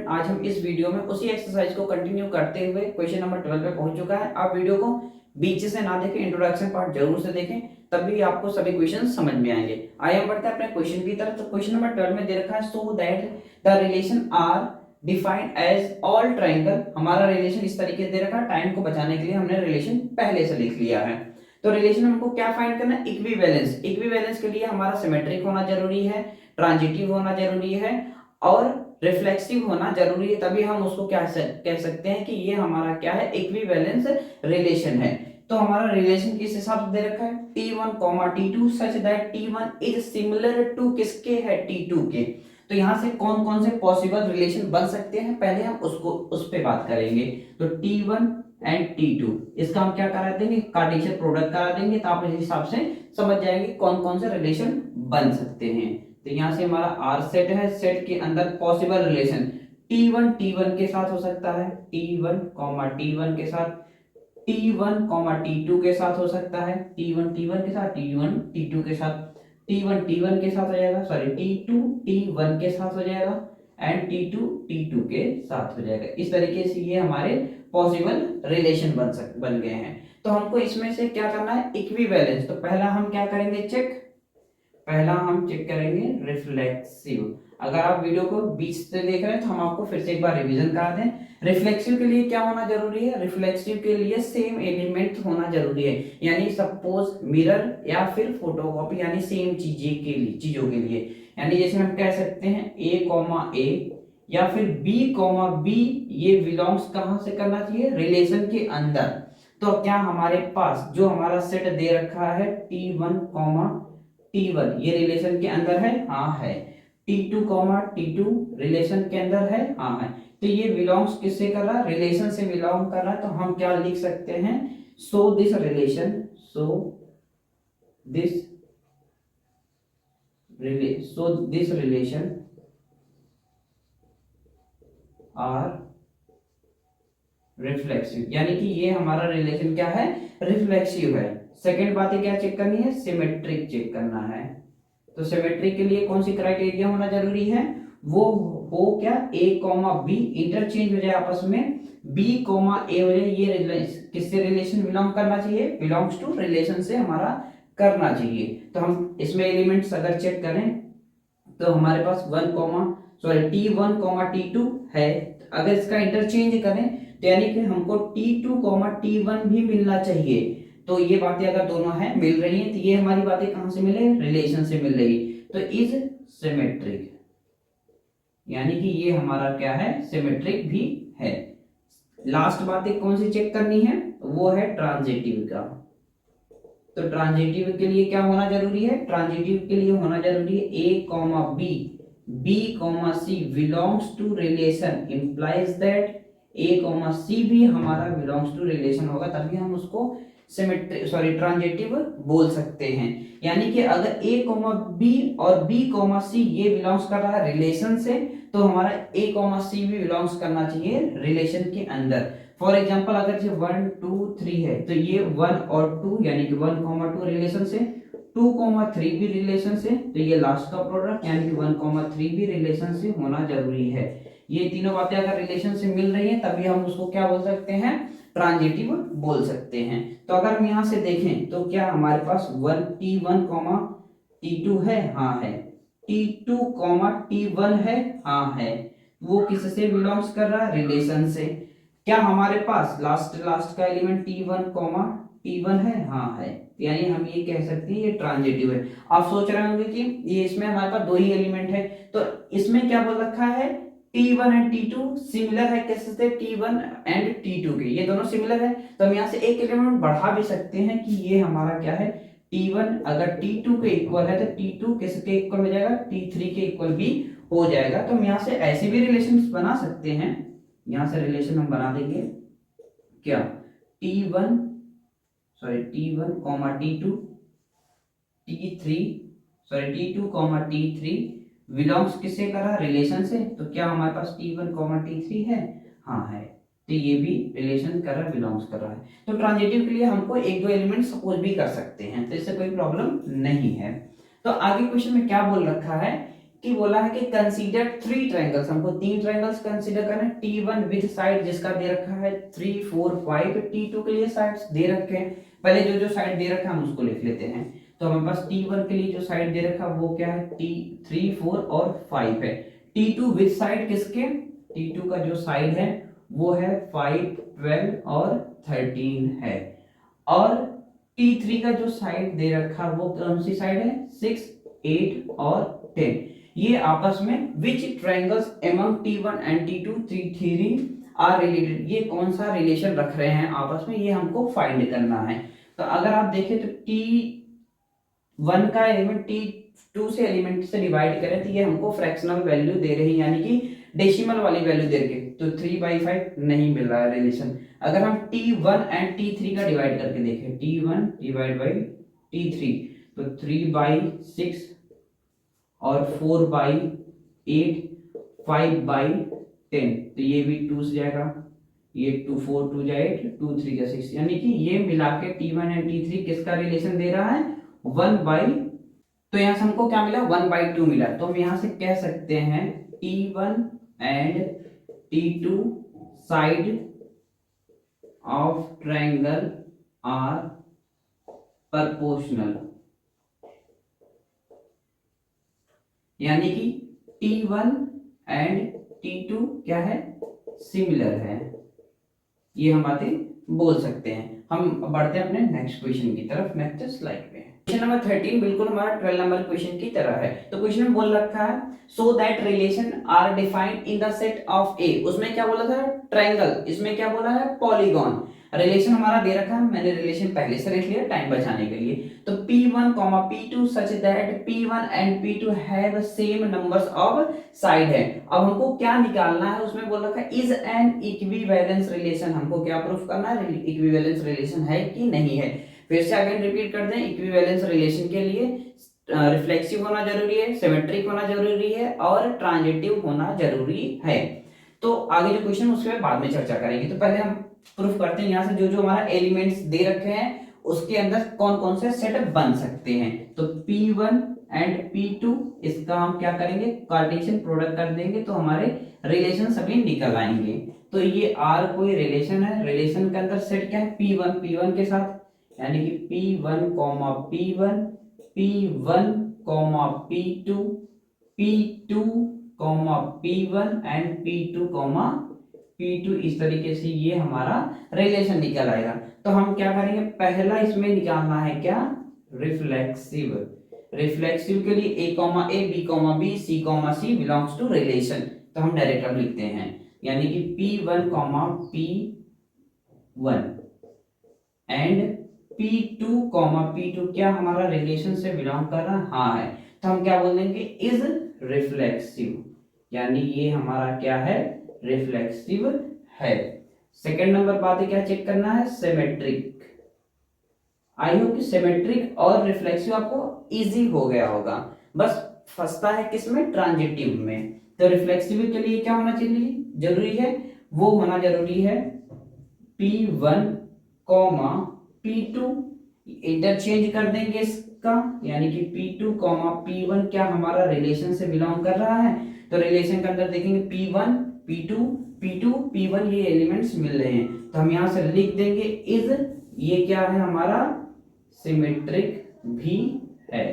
Student, आज हम इस वीडियो में उसी एक्सरसाइज को कंटिन्यू करते हुए क्वेश्चन नंबर 12 पे पहुंच चुका है। आप वीडियो को बीच से ना देखें, इंट्रोडक्शन पार्ट जरूर से देखें, तभी आपको सभी क्वेश्चन समझ में आएंगे। आइए हम बढ़ते हैं अपने क्वेश्चन की तरफ। तो क्वेश्चन नंबर 12 में दे रखा है so that the relation are defined as all triangle. हमारा रिलेशन इस तरीके से दे रखा है, टाइम को बचाने के लिए हमने रिलेशन पहले से लिख लिया है। तो रिलेशन हमको क्या फाइंड करना है? इक्विवेलेंस। इक्विवेलेंस के लिए हमारा सिमेट्रिक होना जरूरी है, ट्रांजिटिव होना जरूरी है और रिफ्लेक्सिव होना जरूरी है, तभी हम उसको क्या कह सकते हैं कि ये हमारा क्या है, इक्विवेलेंस रिलेशन है। तो हमारा रिलेशन किस हिसाब से दे रखा है, T1, T2 such that T1 is similar to किसके है, T2 के। तो यहाँ से कौन कौन से पॉसिबल रिलेशन बन सकते हैं, पहले हम उसको उस पे बात करेंगे। तो T1 एंड T2 इसका हम क्या करा देंगे, कार्टेशियन प्रोडक्ट करा देंगे, तो आप इस हिसाब से समझ जाएंगे कौन कौन से रिलेशन बन सकते हैं। तो यहाँ से हमारा आर सेट है, सेट के अंदर पॉसिबल रिलेशन T1 T1 के साथ हो सकता है, T1 T1 के साथ, T1 T2 के साथ हो सकता है, T1 T1 के साथ, T1 T2 के साथ, T1 T1 के साथ हो जाएगा, सॉरी T2 T1 के साथ हो जाएगा एंड T2 T2 के साथ हो जाएगा। इस तरीके से ये हमारे पॉसिबल रिलेशन बन गए हैं। तो हमको इसमें से क्या करना है, इक्विवेलेंस। तो पहला हम क्या करेंगे, पहला हम चेक करेंगे रिफ्लेक्सिव। अगर आप वीडियो को बीच से देख रहे हैं तो हम आपको फिर से एक बार रिवीजन करा दें। रिफ्लेक्सिव के लिए क्या होना जरूरी है, रिफ्लेक्सिव के लिए सेम एलिमेंट होना जरूरी है, यानी सपोज मिरर या फिर फोटोकॉपी, यानी सेम चीजों के लिए, यानी जैसे हम कह सकते हैं A, या फिर B, ये बिलोंग्स कहां से करना चाहिए, रिलेशन के अंदर। तो क्या हमारे पास जो हमारा सेट दे रखा है T1, T1 ये रिलेशन के अंदर है, हाँ है। T2, T2 रिलेशन के अंदर है, हाँ है। तो ये बिलोंग्स किससे कर रहा है, रिलेशन से बिलोंग कर रहा है। तो हम क्या लिख सकते हैं, so this relation are reflexive, यानी कि ये हमारा रिलेशन क्या है, रिफ्लेक्सिव है। सेकंड बात है क्या चेक करनी है, सिमेट्रिक चेक करना है। तो सिमेट्रिक के लिए कौन सी क्राइटेरिया होना जरूरी है, वो क्या, A, B इंटरचेंज हो जाए आपस में, B, A हो जाए। ये किससे रिलेशन बिलोंग करना चाहिए, बिलोंग्स टू रिलेशन से हमारा करना चाहिए। तो हम इसमें एलिमेंट्स अगर चेक करें तो हमारे पास T1, T2 है। अगर इसका इंटरचेंज करें तो यानी कि हमको T2, T1 भी मिलना चाहिए। तो ये बातें अगर दोनों हैं मिल रही हैं, तो ये हमारी बातें कहां से मिले, रिलेशन से मिल रही। तो इज सिमेट्रिक, यानी कि ये हमारा क्या है, सिमेट्रिक भी है। लास्ट बातें कौन सी चेक करनी है, वो है ट्रांजिटिव का। तो ट्रांजिटिव के लिए क्या होना जरूरी है, ट्रांजिटिव के लिए होना जरूरी है B, C belongs to relation, implies that A, C भी हमारा बिलोंग्स टू रिलेशन होगा, तभी हम उसको सिमेट्रिक ट्रांजिटिव बोल सकते हैं। यानी कि अगर A, B और B, C ये बिलोंग्स कर रहा है रिलेशन से, तो हमारा A, C भी बिलोंग्स करना चाहिए रिलेशन के अंदर। फॉर एग्जाम्पल अगर 1, 2, 3 है, तो ये 1 और 2 यानी कि 1, 2 रिलेशन से, 2, 3 भी रिलेशन से, तो ये लास्ट का प्रोडक्ट यानी कि 1, 3 भी रिलेशन से होना जरूरी है। ये तीनों बातें अगर रिलेशन से मिल रही हैं तभी हम उसको क्या बोल सकते हैं, ट्रांजिटिव बोल सकते हैं। तो अगर हम यहां से देखें तो क्या हमारे पास T1, T2 है, हाँ है। T2, T1 है, हाँ है। वो किससे बिलोंग्स कर रहा है, रिलेशन से। क्या हमारे पास लास्ट का एलिमेंट T1, T1 है, हाँ है। यानी हम ये कह सकते हैं ये ट्रांजिटिव है। आप सोच रहे होंगे कि ये इसमें हमारे पास दो ही एलिमेंट है, तो इसमें क्या बोल रखा है, T1 एंड T2 सिमिलर है किससे, T1 एंड T2 के, ये दोनों सिमिलर है। तो हम यहाँ से एक एलिमेंट बढ़ा भी सकते हैं कि ये हमारा क्या है, T1 अगर T2 के इक्वल है तो T2 किसके इक्वल हो जाएगा, T3 के इक्वल भी हो जाएगा। तो हम यहाँ से ऐसे भी रिलेशन बना सकते हैं। यहां से रिलेशन हम बना देंगे क्या, T1, T1, T2, T2, T3 belongs किससे कर रहा है, रिलेशन से। तो क्या हमारे पास T1, T3 है, हाँ है। तो ये भी रिलेशन कर रहा है, बिलोंग्स कर रहा है। तो ट्रांजिटिव के लिए हमको एक दो एलिमेंट सपोज भी कर सकते हैं, तो इससे कोई प्रॉब्लम नहीं है। तो आगे क्वेश्चन में क्या बोल रखा है कि बोला है कि कंसीडर 3 ट्रायंगल्स, हमको 3 ट्रायंगल्स कंसीडर करना है। T1 विद साइड जिसका दे रखा है 3 4 5, T2 के लिए साइड्स दे रखे हैं। पहले जो जो साइड दे रखा है हम उसको लिख लेते हैं। तो हमारे पास T1 के लिए जो साइड दे रखा है वो क्या है, T3 4 और 5 है। T2 विद साइड किसके, T2 का जो साइड है वो है 5 12 और 13 है। और T3 का जो साइड दे रखा वो कौन सी साइड है, 6 8 और 10। ये आपस में which triangles among T1 and T2 T3 are related, ये कौन सा रिलेशन रख रहे हैं आपस में, ये हमको फाइंड करना है। तो अगर आप देखें तो T1 का एलिमेंट T2 से एलिमेंट से डिवाइड करें तो ये हमको फ्रैक्शनल वैल्यू दे रही है, यानी कि डेसिमल वाली वैल्यू दे रही, तो 3/5 नहीं मिल रहा है रिलेशन। अगर हम T1 एंड T3 का डिवाइड करके देखें, T1 डिवाइड बाई T3, तो 3/6 और 4/8 5/10, तो ये भी 2 से जाएगा, ये 2 4 2 जा 8 2 3 जा 6, यानी कि ये मिला के T1 एंड T3 किसका रिलेशन दे रहा है, 1/, तो यहां से हमको क्या मिला, 1/2 मिला। तो हम यहां से कह सकते हैं T1 and T2 side of triangle are proportional, यानी कि T1 एंड T2 क्या है, सिमिलर है। ये हम बातें बोल सकते हैं। हम बढ़ते हैं अपने नेक्स्ट क्वेश्चन की तरफ, नेक्स्ट स्लाइड पे। क्वेश्चन नंबर 13 बिल्कुल हमारा 12 नंबर क्वेश्चन की तरह है। तो क्वेश्चन में बोल रखा है so that relation are defined in the set of A, उसमें क्या बोला था, ट्रायंगल, इसमें क्या बोला है, पॉलीगॉन। रिलेशन हमारा दे रखा है, मैंने रिलेशन पहले से रख लिया टाइम बचाने के लिए। तो P1, P2 such that P1 and P2 have same numbers of side है। अब हमको क्या निकालना है, उसमें बोल रखा है इज एन इक्विवेलेंस रिलेशन, हमको क्या प्रूफ करना है, इक्विवेलेंस रिलेशन है कि नहीं है। फिर से अगेन रिपीट कर दें, इक्विवेलेंस रिलेशन के लिए रिफ्लेक्सिव होना जरूरी है, सिमेट्रिक होना जरूरी है और ट्रांजिटिव होना जरूरी है। तो आगे जो क्वेश्चन उसके बाद में चर्चा करेंगे। तो पहले हम प्रूफ करते हैं यहाँ से जो जो हमारा एलिमेंट्स दे रखे हैं उसके अंदर कौन कौन से सेट बन सकते हैं। तो P1 एंड P2 इसका हम क्या करेंगे, कार्टेशियन प्रोडक्ट कर देंगे तो हमारे रिलेशन सभी निकल आएंगे। तो ये R कोई रिलेशन है, रिलेशन के अंदर सेट क्या है, P1 के साथ, यानी कि P1, P1, P1, P2, P2, P1 and P2, P2, इस तरीके से ये हमारा रिलेशन निकल आएगा। तो हम क्या करेंगे, पहला इसमें निकालना है क्या, रिफ्लेक्सिव। रिफ्लेक्सिव के लिए A, B, B, C, belongs to relation, तो हम डायरेक्ट अब लिखते हैं, यानी कि P1, P1 and P2, P2 क्या हमारा रिलेशन से बिलोंग कर रहा है, हाँ है, तो हम क्या बोल देंगे, इज रिफ्लेक्सिव, यानी ये हमारा क्या है, रिफ्लेक्सिव है। सेकंड नंबर बात है क्या चेक करना है, सिमेट्रिक। आई होप कि सिमेट्रिक और रिफ्लेक्सिव आपको इजी हो गया होगा, बस फंसता है किसमें, ट्रांजिटिव में। तो रिफ्लेक्सिव के लिए क्या होना चाहिए, जरूरी है, वो होना जरूरी है P1, P2, इंटरचेंज कर देंगे इसका, यानी कि P2, P1 क्या हमारा रिलेशन से बिलोंग कर रहा है। तो रिलेशन के अंदर देखेंगे P1, P2, P1 ये एलिमेंट्स मिल रहे हैं, तो हम यहां से लिख देंगे इज, ये क्या है हमारा, सिमेट्रिक भी है।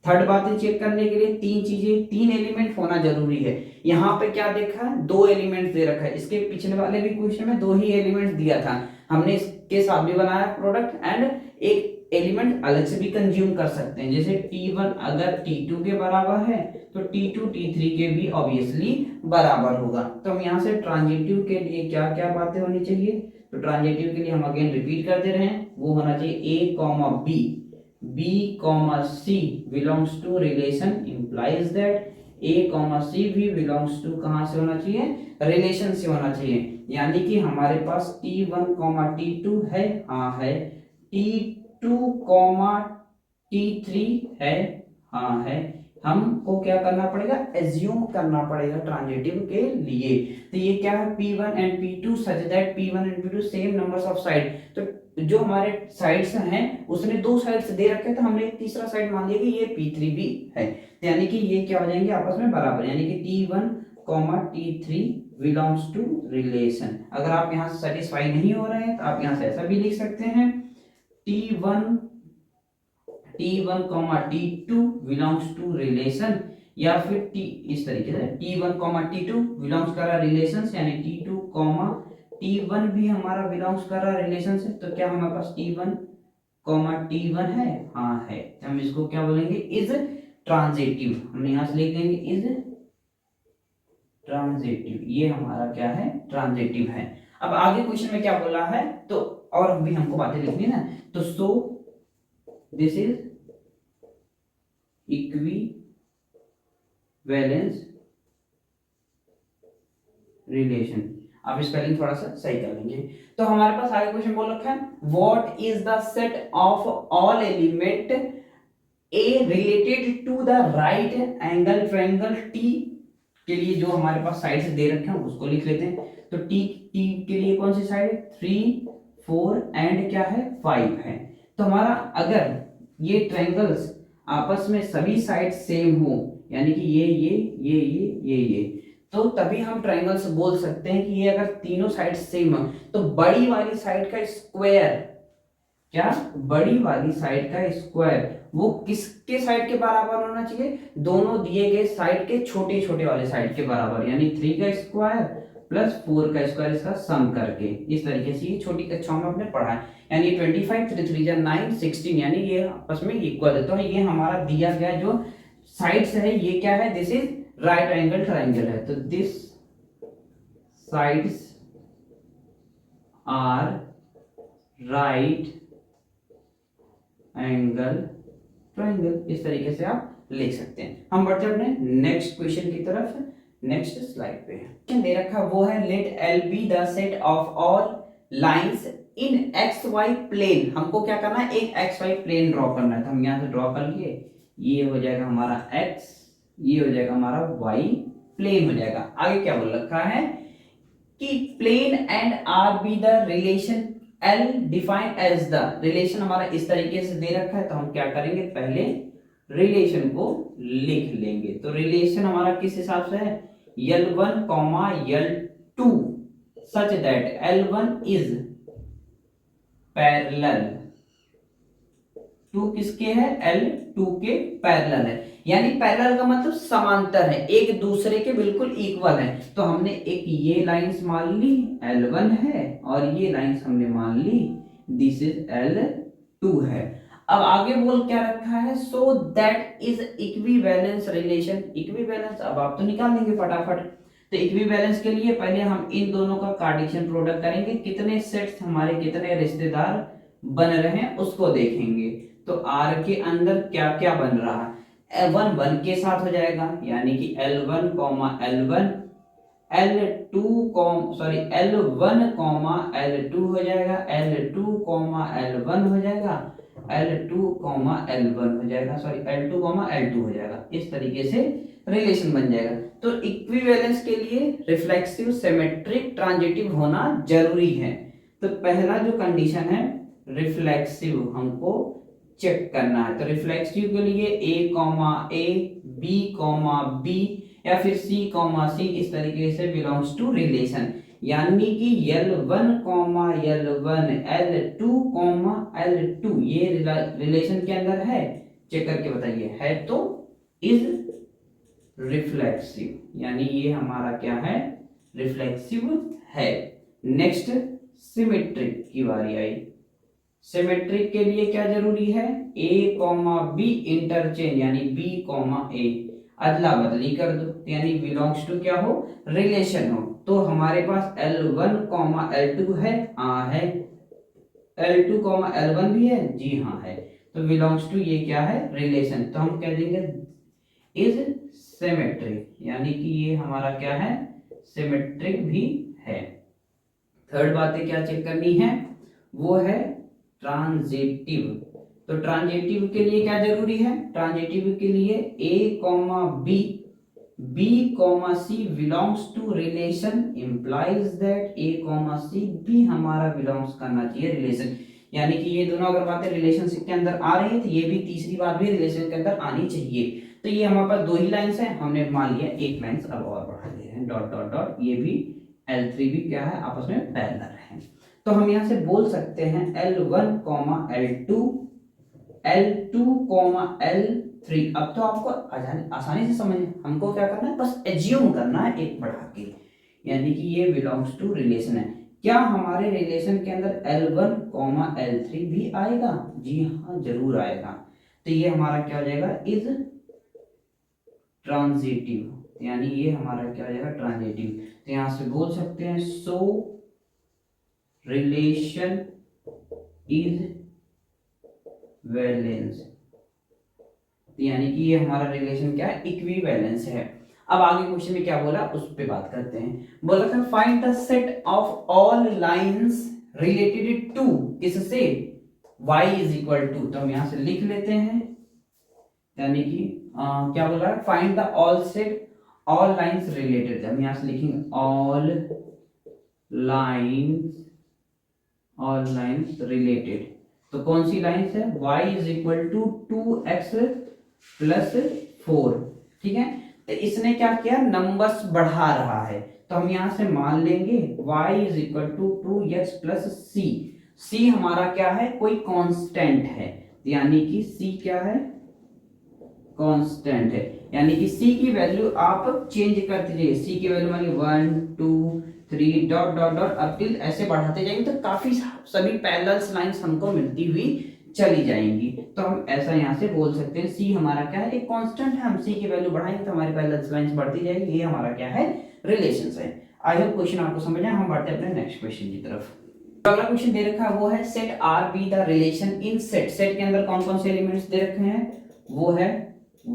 थर्ड बात है चेक करने के लिए, तीन चीजें, तीन एलिमेंट होना जरूरी है। यहाँ पे क्या देखा है, दो एलिमेंट दे रखा है, इसके पिछले वाले भी क्वेश्चन में दो ही एलिमेंट दिया था, हमने इसके साथ भी बनाया प्रोडक्ट, एंड एक एलिमेंट अलग से भी कंज्यूम कर सकते हैं। जैसे T1 अगर T2 के बराबर है तो T2 T3 के भी ऑब्वियसली बराबर होगा। तो हम यहाँ से ट्रांजिटिव के लिए क्या क्या बातें होनी चाहिए, तो ट्रांजिटिव के लिए हम अगेन रिपीट करते रहे, वो होना चाहिए A, B, C belongs to relation, implies that A, C भी बिलोंग्स टू कहां से होना चाहिए, रिलेशन से होना चाहिए। यानी कि हमारे पास T1, T2 है, हाँ है, T2, T3 है, हाँ है, हमको क्या करना पड़ेगा, एज्यूम करना पड़ेगा ट्रांजिटिव के लिए। तो ये क्या है, P1 and P2 such that P1 and P2 same numbers of side. तो जो हमारे साइड्स हैं उसने दो साइड्स दे रखे हैं, तो हमने एक तीसरा साइड मान लिया कि ये P3 भी है, तो यानी कि ये क्या हो जाएंगे आपस में बराबर, यानी कि T1 T3 belongs to relation. अगर आप यहाँ से सेटिस्फाई नहीं हो रहे हैं तो आप यहाँ से ऐसा भी लिख सकते हैं, T1 T2 belongs to relation, या फिर T इस तरीके से T1 T2 बिलोंग्स कर रहा रिलेशन, यानी T2 T1 भी हमारा बिलोंग्स कर रहा रिलेशन से। तो क्या हमारे पास T1 T1 है, हाँ है, तो हम इसको क्या बोलेंगे, इज ट्रांजिटिव। हम यहाँ से लिख देंगे इज ट्रांजिटिव, ये हमारा क्या है, ट्रांजिटिव है। अब आगे क्वेश्चन में क्या बोला है, तो और भी हमको बातें लिखनी ना, तो so this is equivalence relation. आप स्पेलिंग थोड़ा सा सही कर लेंगे। तो हमारे पास आगे क्वेश्चन बोल रखा है, what is the set of all element a related to the right angle triangle T के लिए जो हमारे पास साइड्स दे रखे हैं उसको लिख लेते हैं। तो टी के लिए कौन सी साइड है, 3 4 एंड क्या है 5 है। तो हमारा अगर ये ट्रायंगल्स आपस में सभी साइड सेम हो, यानी कि ये तो तभी हम ट्रायंगल्स बोल सकते हैं कि ये अगर तीनों साइड सेम हो तो बड़ी वाली साइड का स्क्वायर, क्या बड़ी वाली साइड का स्क्वायर वो किसके साइड के बराबर होना चाहिए, दोनों दिए गए साइड के छोटे छोटे वाले साइड के बराबर, यानी 3 का स्क्वायर प्लस 4 का स्क्वायर, इसका सम करके। इस तरीके से ये छोटी कक्षाओं में हमने पढ़ा है, यानी 25 3 3 9 16, यानी ये आपस में इक्वल है। तो ये हमारा दिया गया जो साइड्स है ये क्या है, this is right angle triangle है। तो this sides are right angle triangle, इस तरीके से आप लिख सकते हैं। हम बढ़ते हैं अपने नेक्स्ट क्वेश्चन की तरफ, नेक्स्ट स्लाइड पे क्वेश्चन दे रखा वो है, let L be the set of all lines in X Y plane. हमको क्या करना है, एक एक्स वाई प्लेन ड्रॉ करना है, तो हम यहाँ से ड्रॉ कर लिए, ये हो जाएगा हमारा एक्स, ये हो जाएगा हमारा वाई, प्लेन हो जाएगा। आगे क्या बोल रखा है कि plane and R be the relation L define as the, relation हमारा इस तरीके से दे रखा है, तो हम क्या करेंगे, पहले रिलेशन को लिख लेंगे। तो रिलेशन हमारा किस हिसाब से है, L1, L2 such that L1 is parallel to किसके है, L2 के पैरेलल है, यानी पैरेलल का मतलब समांतर है, एक दूसरे के बिल्कुल इक्वल है। तो हमने एक ये लाइंस मान ली L1 है और ये लाइंस हमने मान ली दिस इज L2 है। अब आगे बोल क्या रखा है, so that is equivalence relation. Equivalence अब आप तो निकाल लेंगे फटाफट। तो इक्विवेलेंस के लिए पहले हम इन दोनों का कार्टेशियन प्रोडक्ट करेंगे, कितने सेट्स हमारे कितने रिश्तेदार बन रहे हैं उसको देखेंगे। तो R के अंदर क्या क्या बन रहा है, L1 1 के साथ हो जाएगा, यानी कि L1 L1, L2 L1 L2 हो जाएगा, L2 L1 हो जाएगा, L2 L1 हो जाएगा, L2 L2 हो जाएगा। इस तरीके से रिलेशन बन जाएगा। तो इक्विवेलेंस के लिए रिफ्लेक्सिव सिमेट्रिक ट्रांजिटिव होना जरूरी है। तो पहला जो कंडीशन है रिफ्लेक्सिव हमको चेक करना है। तो रिफ्लेक्सिव के लिए A, B, या फिर C, इस तरीके से बिलोंग्स टू रिलेशन, यानी कि L1, L1, L2, L2 ये रिलेशन के अंदर है, चेक करके बताइए है तो इज रिफ्लेक्सिव, यानी ये हमारा क्या है, रिफ्लेक्सिव है। नेक्स्ट सिमेट्रिक की बारी आई। सिमेट्रिक के लिए क्या जरूरी है, A, B इंटरचेंज, यानी B, A अदला बदली कर दो, यानी बिलोंग्स टू क्या हो, रिलेशन हो। तो हमारे पास L1, L2 है, हाँ है, L2, L1 भी है, जी हाँ है। तो बिलोंग्स टू ये क्या है, रिलेशन। तो हम कह देंगे इज सिमेट्रिक, यानी कि ये हमारा क्या है, सिमेट्रिक भी है। थर्ड बातें क्या चेक करनी है, वो है ट्रांजिटिव। तो ट्रांजिटिव के लिए क्या जरूरी है, ट्रांजिटिव के लिए A comma B, B comma C belongs to relation implies that A comma C भी हमारा बिलोंग्स करना चाहिए रिलेशन, यानी कि ये दोनों अगर बातें रिलेशनशिप के अंदर आ रही है तो ये भी तीसरी बात भी रिलेशन के अंदर आनी चाहिए। तो ये हमारे पास दो ही लाइंस है, हमने मान लिया एक लाइंस अब और बढ़ा दे रहे हैं डॉट डॉट डॉट, ये भी L3 भी क्या है आपस में पैरेलल है। तो हम यहाँ से बोल सकते हैं L1 comma L2, L2 comma L3। अब तो आपको आसानी से समझ, हमको क्या करना है बस एज्यूम करना है एक बढ़ा के, यानी कि ये बिलोंग्स टू रिलेशन है। क्या हमारे रिलेशन के अंदर L1 कॉमा L3 भी आएगा? जी हाँ जरूर आएगा। तो ये हमारा क्या हो जाएगा, इज ट्रांजिटिव, यानी ये हमारा क्या हो जाएगा ट्रांजिटिव। तो यहां से बोल सकते हैं सो रिलेशन इज वैलेंस, यानी कि ये हमारा रिलेशन क्या है इक्विवेलेंस है। अब आगे क्वेश्चन में क्या बोला उस पे बात करते हैं। बोला था find the set of all lines related to किससे, y इज इक्वल टू, तो हम यहां से लिख लेते हैं, यानी कि क्या बोल रहा है find the all set all lines related, हम यहां से लिखेंगे ऑल लाइंस रिलेटेड। तो कौन सी लाइंस है, y is equal to 2x plus 4, ठीक है। तो इसने क्या किया, नंबर्स बढ़ा रहा है, तो हम यहां से मान लेंगे y is equal to 2x plus c, c हमारा क्या है कोई कांस्टेंट है, यानी कि c क्या है कांस्टेंट है, यानी कि c की वैल्यू आप चेंज करते जाइए, c की वैल्यू मानिए 1 2 3 dot dot dot up till ऐसे बढ़ाते जाएंगे तो काफी सभी पैरेलल लाइंस हमको मिलती हुई चली जाएंगी। तो हम ऐसा यहाँ से बोल सकते हैं c हमारा क्या है एक कांस्टेंट है, हम c की वैल्यू बढ़ाएंगे तो हमारी पैरेलल लाइंस बढ़ती जाएगी, ये हमारा क्या है रिलेशंस है। आई होप क्वेश्चन आपको समझ आया। हम बढ़ते हैं अपने नेक्स्ट क्वेश्चन की तरफ। तो अगला क्वेश्चन दे रखा है वो है set are be the relation in set, set के अंदर कौन कौन से एलिमेंट्स दे रखे हैं, वो है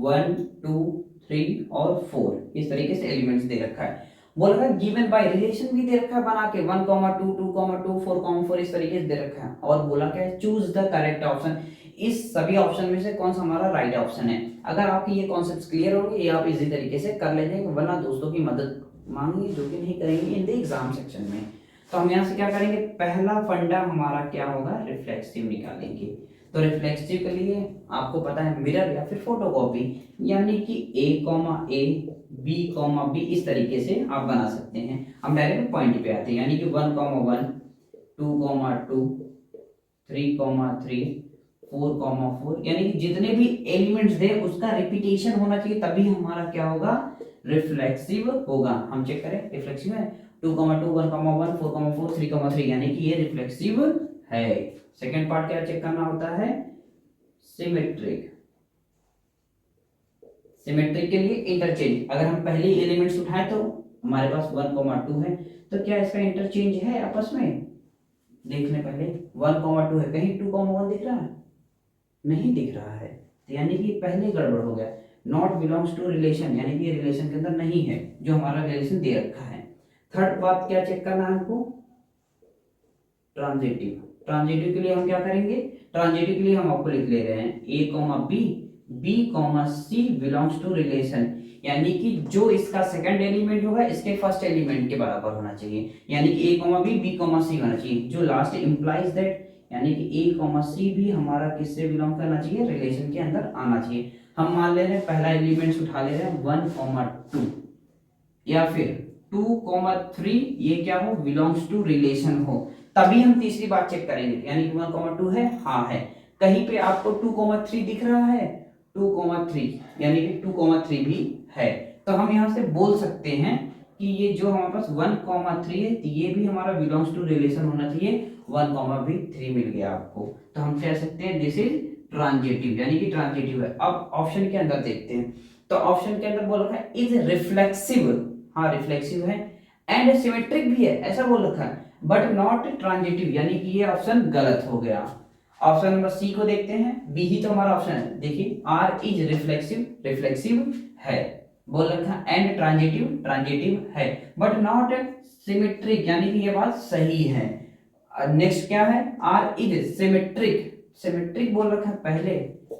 1 2 3 और 4, इस तरीके से एलिमेंट्स दे रखा है। बोल रहा है गिवन बाय रिलेशन भी दे रखा है बना के 1 2 2 2 4 4 इस तरीके से दे रखा है, और बोला क्या है चूज द करेक्ट ऑप्शन, इस सभी ऑप्शन में से कौन सा हमारा राइट ऑप्शन है। अगर आपके ये कॉन्सेप्ट्स क्लियर होंगे ये आप इजी तरीके से कर लेंगे, वरना दोस्तों की मदद मांगेंगे जो कि नहीं करेंगे इन द एग्जाम सेक्शन में। तो हम यहाँ से क्या करेंगे, पहला फंडा हमारा क्या होगा रिफ्लेक्सिव निकालेंगे। तो रिफ्लेक्सिव के लिए आपको पता है मिरर या फिर फोटोकॉपी, यानी कि a comma a b comma b इस तरीके से आप बना सकते हैं। हम डायरेक्ट पॉइंट पे आते हैं, यानी कि 1 कॉमा 1 2 कॉमा 2 3 कॉमा 3 4 कॉमा 4, यानी कि जितने भी एलिमेंट्स दे उसका रिपीटेशन होना चाहिए तभी हमारा क्या होगा रिफ्लेक्सिव होगा। हम चेक करें रिफ्लेक्सिव है 2 कॉमा 2 1 कॉमा 1 4 कॉमा 4 3 कॉमा 3, यानी कि ये रिफ्लेक्सिव है। सेकेंड पार्ट क्या चेक करना होता है सिमेट्रिक, सिमेट्रिक के लिए इंटरचेंज, अगर हम पहले एलिमेंट्स उठाएं तो हमारे पास 1 2 है, तो क्या इसका इंटरचेंज है आपस में, देख लें पहले 1 2 है, कहीं 2 1 दिख रहा है, नहीं दिख रहा है, तो यानी कि पहले गड़बड़ हो गया, नॉट बिलोंग्स टू रिलेशन, यानी कि रिलेशन के अंदर नहीं है जो हमारा रिलेशन दे रखा है। थर्ड बात क्या चेक करना है हमको ट्रांजिटिव, ट्रांजिटिव के लिए हम क्या करेंगे, ट्रांजिटिव के लिए हम आपको लिख ले रहे हैं a comma b comma c belongs to relation, यानी कि जो इसका सेकंड एलिमेंट होगा इसके फर्स्ट एलिमेंट के बराबर होना चाहिए, यानी कि a comma b comma c होना चाहिए, जो लास्ट इंप्लाइज दैट, यानी कि a कॉमा c भी हमारा किससे बिलोंग करना चाहिए रिलेशन के अंदर आना चाहिए। हम मान ले रहे हैं पहला एलिमेंट उठा ले रहे हैं 1 2 या फिर 2 3, ये क्या हो बिलोंग्स टू रिलेशन हो, तभी हम तीसरी बात चेक करेंगे, यानी कि 1 2 है, हाँ है, कहीं पे आपको 2 3 दिख रहा है 2 3, यानी कि 2 3 भी है, तो हम यहाँ से बोल सकते हैं कि ये जो हमारे पास 1 3 है ये भी हमारा बिलोंग्स टू रिलेशन होना चाहिए, 1 भी 3 मिल गया आपको, तो हम कह सकते हैं दिस इज ट्रांजिटिव, यानी कि ट्रांजिटिव है। अब ऑप्शन के अंदर देखते हैं, तो ऑप्शन के अंदर बोल रखा है इज रिफ्लेक्सिव, हाँ रिफ्लेक्सिव है, एंड सिमेट्रिक भी है ऐसा बोल रखा है, बट नॉट ट्रांजिटिव, यानी कि ये ऑप्शन गलत हो गया। ऑप्शन नंबर सी को देखते हैं, बी ही तो हमारा ऑप्शन है, देखिए आर इज रिफ्लेक्सिव, रिफ्लेक्सिव है बोल रखा है, एंड ट्रांजिटिव, ट्रांजिटिव है, बट नॉट सिमेट्रिक, यानी कि ये बात सही है। नेक्स्ट क्या है, आर इज सिमेट्रिक, सिमेट्रिक बोल रखा है पहले,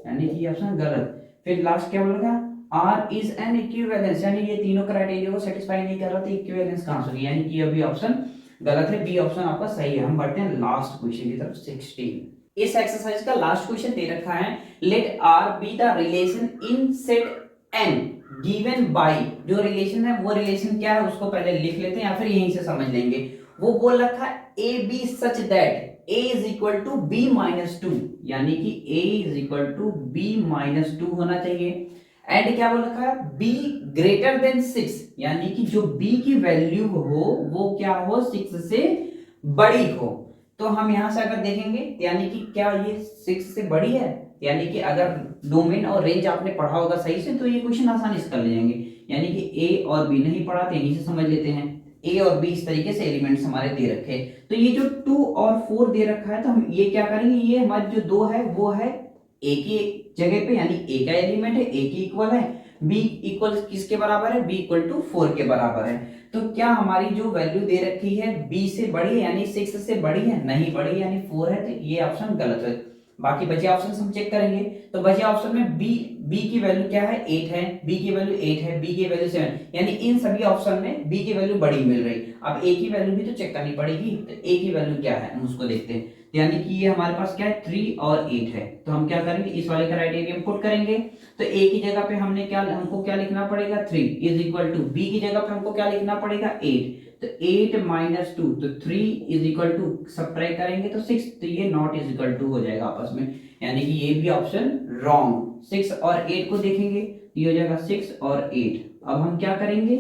यानी कि ये ऑप्शन गलत। फिर लास्ट क्या बोल रखा है, आर इज एन इक्विवेलेंस, यानी ये तीनों क्राइटेरिया को सेटिस्फाई नहीं कर रहा, तो इक्विवेलेंस कहां से होगी, यानी कि ये भी ऑप्शन गलत है, बी ऑप्शन आपका सही है। हम बढ़ते हैं लास्ट क्वेश्चन की तरफ 16। इस एक्सरसाइज का लास्ट क्वेश्चन दे रखा है, let R be the relation in set N given by, जो रिलेशन है वो रिलेशन क्या है उसको पहले लिख लेते हैं या फिर यहीं से समझ लेंगे। वो बोल रखा है A B such that a is equal to B minus two, यानी कि a is equal to B minus two होना चाहिए। एंड क्या बोल रखा है, b ग्रेटर देन 6, यानी कि जो b की वैल्यू हो वो क्या हो, 6 से बड़ी हो। तो हम यहां से अगर देखेंगे यानी कि क्या ये 6 से बड़ी है, यानी कि अगर डोमेन और रेंज आपने पढ़ा होगा सही से तो ये क्वेश्चन आसानी से कर ले जाएंगे। यानी कि a और b नहीं पढ़ा तो यहीं से समझ लेते हैं, a और b इस तरीके से एलिमेंट्स हमारे दे रखे हैं। तो ये जो 2 और 4 दे रखा है तो हम ये क्या करेंगे, ये हमारे जो 2 है वो है a की जगह पे, यानी a का एलिमेंट है, a की इक्वल है, b इक्वल किसके बराबर है, b इक्वल टू 4 के बराबर है। तो क्या हमारी जो वैल्यू दे रखी है b से बड़ी है, यानी 6 से बड़ी है, नहीं बड़ी यानी 4 है, तो ये ऑप्शन गलत है। बाकी बचे ऑप्शन हम चेक करेंगे, तो बचे ऑप्शन में b की वैल्यू क्या है, 8 है, b की वैल्यू 8 है, b की वैल्यू 7, यानी इन सभी ऑप्शन में b की वैल्यू बड़ी मिल रही। अब a की वैल्यू भी तो चेक करनी पड़ेगी, तो a की वैल्यू क्या है हम उसको देखते हैं। यानी कि ये हमारे पास क्या है, 3 और 8 है, तो हम क्या करेंगे, इस वाले क्राइटेरिया में पुट करेंगे। तो a की जगह पे हमको क्या लिखना पड़ेगा, 3 इज इक्वल टू, b की जगह पे हमको क्या लिखना पड़ेगा, 8, तो 8 माइनस 2, तो 3 इज इक्वल टू, सब्ट्रैक्ट करेंगे तो 6, तो ये नॉट इज इक्वल टू हो जाएगा आपस में, यानी कि ये भी ऑप्शन रॉन्ग। 6 और 8 को देखेंगे तो ये हो जाएगा 6 और 8। अब हम क्या करेंगे,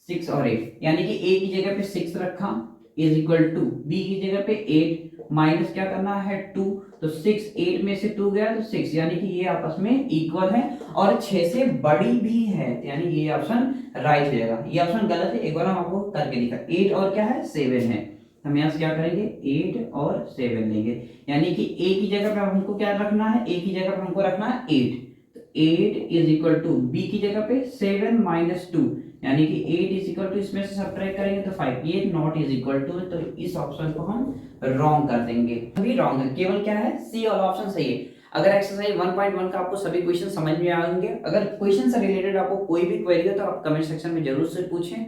6 और 8, यानी कि a की जगह पे 6 रखा इज इक्वल टू, b की जगह पे 8 माइनस क्या करना है 2, तो 6, 8 में से 2 गया तो 6, यानी कि ये आपस में इक्वल है और 6 से बड़ी भी है, यानी ये ऑप्शन राइट हो जाएगा। ये ऑप्शन गलत है, एक बार हम आपको करके दिखा, 8 और क्या है 7 है, हम यहाँ से क्या करेंगे 8 और 7 लेंगे, यानी कि a की जगह पे हमको क्या रखना है, a की जगह पे हमको रखना है 8, तो 8 इज इक्वल टू, b की जगह पे 7 माइनस 2, यानी कि 8 इज इक्वल टू, इसमें से सब्ट्रैक्ट करेंगे तो 5, ये नॉट इज इक्वल टू, तो इस ऑप्शन को हम रॉन्ग कर देंगे, अभी रॉन्ग है, केवल क्या है सी वाला ऑप्शन सही है। अगर एक्सरसाइज 1.1 का आपको सभी क्वेश्चन समझ में आएंगे, अगर क्वेश्चन से रिलेटेड आपको कोई भी क्वेरी हो तो आप कमेंट सेक्शन में जरूर से पूछें।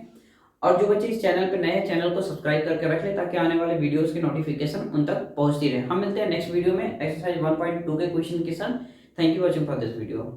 और जो बच्चे इस चैनल पे नए हैं, चैनल को सब्सक्राइब करके रख ले ताकि आने वाले वीडियोस की नोटिफिकेशन उन तक पहुंचती रहे। हम मिलते हैं नेक्स्ट वीडियो में एक्सरसाइज 1.2 के क्वेश्चन के साथ। Thank you watching for this video.